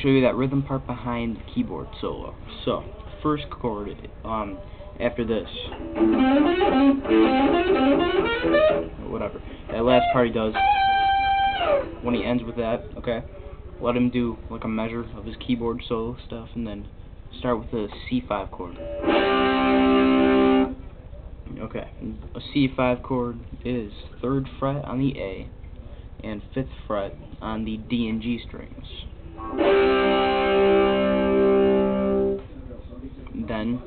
show you that rhythm part behind the keyboard solo. So, first chord, after this, whatever, that last part he does, when he ends with that, okay, let him do like a measure of his keyboard solo stuff, and then start with a C5 chord. Okay, a C5 chord is 3rd fret on the A and 5th fret on the D and G strings. Then,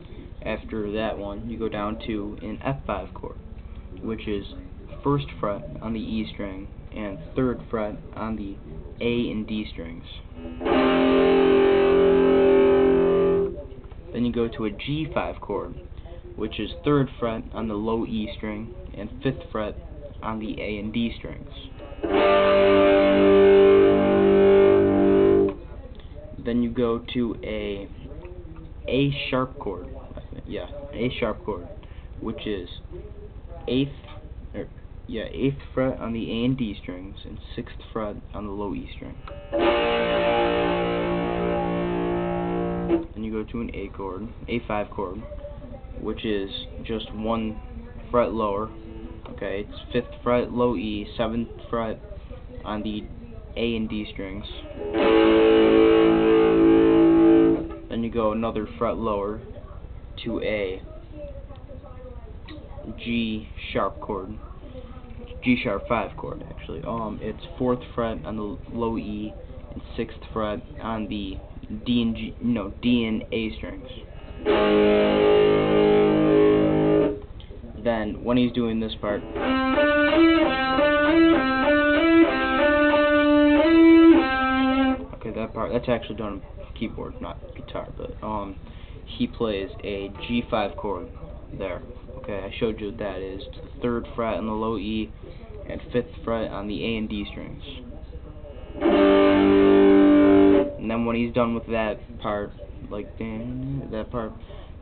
after that one, you go down to an F5 chord, which is 1st fret on the E string and 3rd fret on the A and D strings. Then you go to a G5 chord, which is 3rd fret on the low E string and 5th fret on the A and D strings. Then you go to a sharp chord, A sharp chord, which is 8th fret on the A and D strings and 6th fret on the low E string. Then you go to an A5 chord, which is just 1 fret lower. Okay, it's 5th fret low E, 7th fret on the A and D strings. Then you go another fret lower to a G sharp chord, G sharp 5 chord actually. It's 4th fret on the low E and 6th fret on the D and A strings. Then when he's doing this part, okay, that part, that's actually done on keyboard, not guitar, but he plays a G5 chord there. Okay, I showed you what that is. To the 3rd fret on the low E and 5th fret on the A and D strings. And then when he's done with that part, like that part,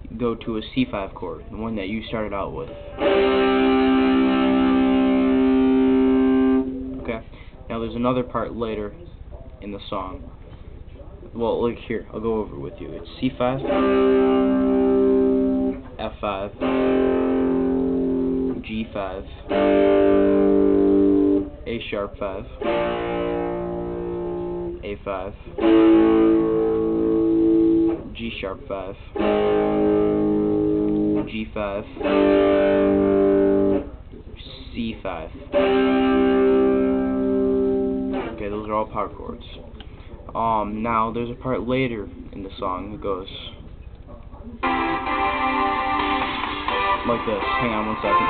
you go to a C5 chord, the one that you started out with. Okay, now there's another part later in the song. Well, look here, I'll go over it with you. It's C5, F5, G5, A sharp 5, A5, G sharp 5, G5, C5. Okay, those are all power chords. Now there's a part later in the song that goes like this. Hang on 1 second.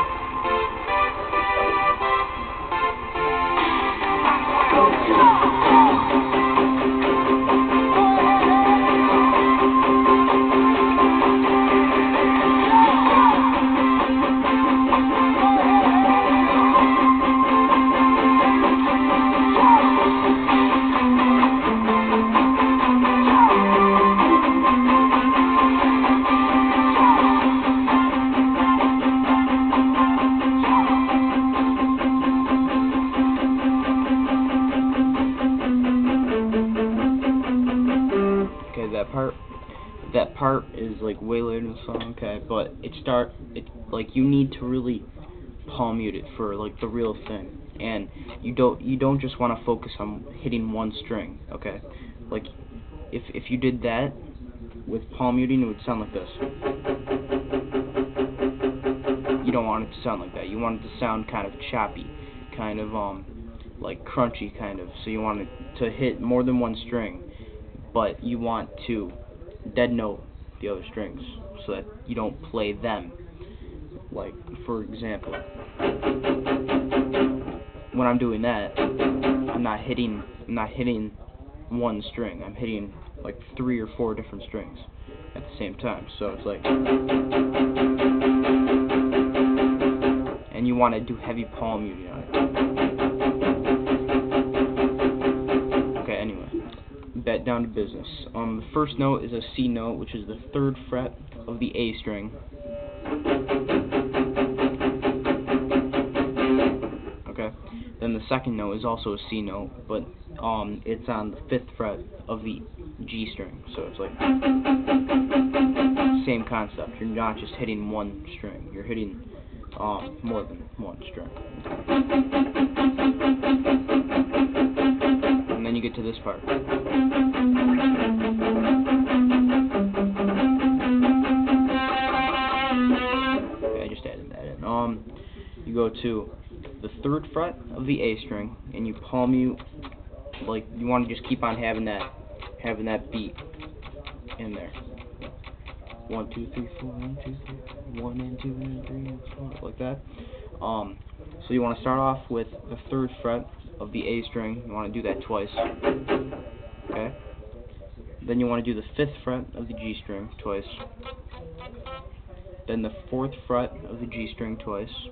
That part is like way later in the song, okay, but like you need to really palm mute it for like the real thing, and you don't just want to focus on hitting one string, okay? Like if you did that with palm muting, it would sound like this. You don't want it to sound like that. You want it to sound kind of choppy, kind of like crunchy kind of. So you want it to hit more than one string, but you want to dead note the other strings so that you don't play them. Like for example, when I'm doing that, I'm not hitting one string. I'm hitting like 3 or 4 different strings at the same time. So it's like, and you want to do heavy palm muting on it. Okay, anyway. Bet down to business. The first note is a C note, which is the 3rd fret of the A string. Okay. Then the second note is also a C note, but it's on the 5th fret of the G string. So it's like same concept. You're not just hitting one string. You're hitting more than one string. And then you get to this part. Okay, I just added that in. You go to the 3rd fret of the A string, and you palm mute. Like, you want to just keep on having that beat in there. 1 2 3 4 1 2 3 1 and 2 and 3 and 4, like that. So you want to start off with the 3rd fret of the A string. You want to do that twice. Okay. Then you want to do the 5th fret of the G string twice. Then the 4th fret of the G string twice.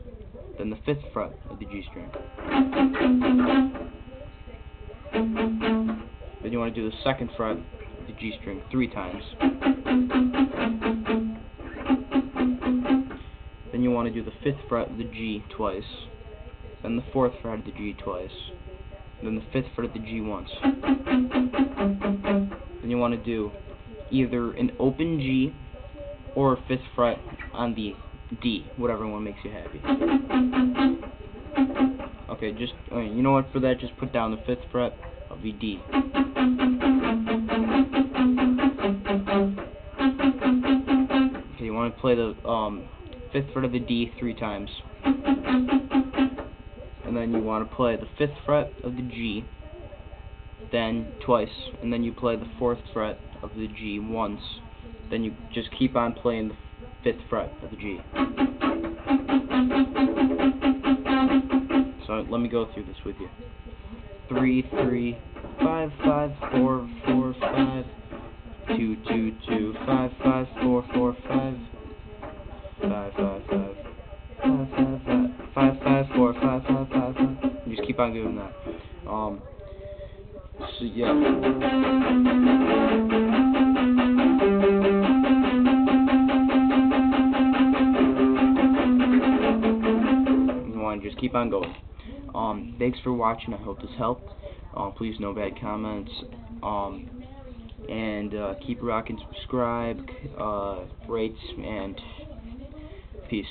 Then the 5th fret of the G string. Then you want to do the 2nd fret of the G string 3 times. Then you want to do the 5th fret of the G twice. Then the 4th fret of the G twice. Then the 5th fret of the G once. Then you want to do either an open G or a 5th fret on the D, whatever one makes you happy. Okay, just, you know what, for that, just put down the 5th fret of the D. Okay, you want to play the 5th fret of the D 3 times. And then you want to play the 5th fret of the G, then twice, and then you play the 4th fret of the G once. Then you just keep on playing the 5th fret of the G. So let me go through this with you. 3 3 5 5 4 4 5 2 2 2 5 5 4 4 5 5 5 5 5 5 5 4 5 5 5 5. You just keep on doing that. So yeah. You want to just keep on going. Thanks for watching. I hope this helped. Please no bad comments. And keep rocking, subscribe, rate, and peace.